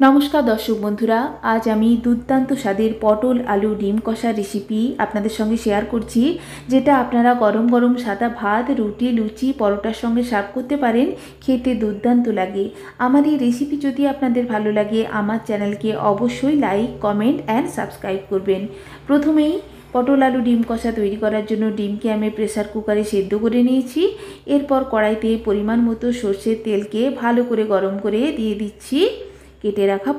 নমস্কার দর্শক বন্ধুরা, আজ আমি দুর্দান্ত স্বাদের পটল আলু ডিম কষা রেসিপি আপনাদের সঙ্গে শেয়ার করছি, যেটা আপনারা গরম গরম সাদা ভাত, রুটি, লুচি, পরোটার সঙ্গে সার্ভ করতে পারেন। খেতে দুর্দান্ত লাগে। আমার এই রেসিপি যদি আপনাদের ভালো লাগে, আমার চ্যানেলকে অবশ্যই লাইক, কমেন্ট অ্যান্ড সাবস্ক্রাইব করবেন। প্রথমেই পটল আলু ডিম কষা তৈরি করার জন্য ডিমকে আমি প্রেসার কুকারে সেদ্ধ করে নিয়েছি। এরপর কড়াইতে পরিমাণ মতো সর্ষের তেলকে ভালো করে গরম করে দিয়ে দিচ্ছি কেটে রাখা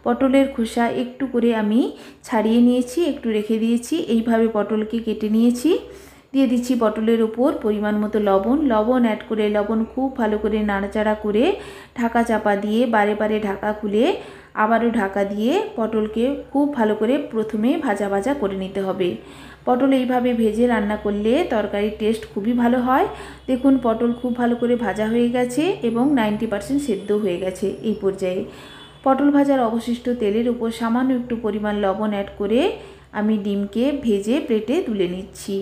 পটলের খোসা একটু করে আমি ছাড়িয়ে নিয়েছি, একটু রেখে দিয়েছি। এইভাবে পটলকে কেটে নিয়েছি। দিয়ে দিচ্ছি পটলের ওপর পরিমাণ মতো লবণ অ্যাড করে লবণ খুব ভালো করে নাড়াচাড়া করে ঢাকা চাপা দিয়ে বারে বারে ঢাকা খুলে আবারও ঢাকা দিয়ে পটলকে খুব ভালো করে প্রথমে ভাজা ভাজা করে নিতে হবে। পটল এইভাবে ভেজে রান্না করলে তরকারির টেস্ট খুবই ভালো হয়। দেখুন, পটল খুব ভালো করে ভাজা হয়ে গেছে এবং 90% সেদ্ধ হয়ে গেছে। এই পর্যায়ে পটল ভাজার অবশিষ্ট তেলের উপর সামান্য একটু পরিমাণ লবণ অ্যাড করে আমি ডিমকে ভেজে প্লেটে তুলে নিচ্ছি।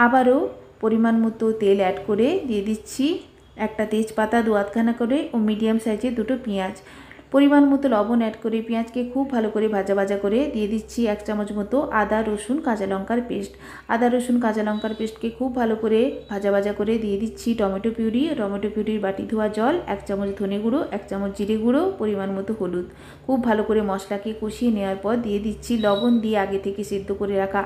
আবারও পরিমাণ মতো তেল অ্যাড করে দিয়ে দিচ্ছি একটা তেজপাতা, 2-8খানা করে ও মিডিয়াম সাইজের 2টো পেঁয়াজ। পরিমাণ মতো লবণ অ্যাড করে পেঁয়াজকে খুব ভালো করে ভাজা ভাজা করে দিয়ে দিচ্ছি 1 চামচ মতো আদা রসুন কাঁচা লঙ্কার পেস্ট। আদা রসুন কাঁচা লঙ্কার পেস্টকে খুব ভালো করে ভাজা ভাজা করে দিয়ে দিচ্ছি টমেটো পিউরির বাটি ধোয়া জল, 1 চামচ ধনে গুঁড়ো, 1 চামচ জিরে গুঁড়ো, পরিমাণ মতো হলুদ। খুব ভালো করে মশলাকে কষিয়ে নেওয়ার পর দিয়ে দিচ্ছি লবণ দিয়ে আগে থেকে সিদ্ধ করে রাখা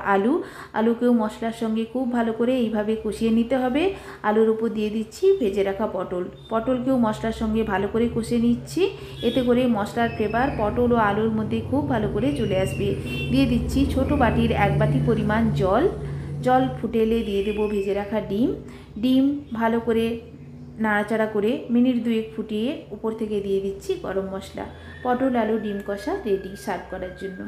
আলুকেও মশলার সঙ্গে খুব ভালো করে এইভাবে কষিয়ে নিতে হবে। আলুর উপর দিয়ে দিচ্ছি ভেজে রাখা পটলকেও মশলার সঙ্গে ভালো করে কষিয়ে নিচ্ছি। এতে করে মশলার ফ্লেভার পটল ও আলুর মধ্যে খুব ভালো করে চলে আসবে। দিয়ে দিচ্ছি ছোট বাটির 1 বাটি পরিমাণ জল ফুটেলে দিয়ে দেবো ভেজে রাখা ডিম ভালো করে নাড়াচাড়া করে মিনিট 2 ফুটিয়ে উপর থেকে দিয়ে দিচ্ছি গরম মশলা। পটল আলু ডিম কষা রেডি সার্ভ করার জন্য।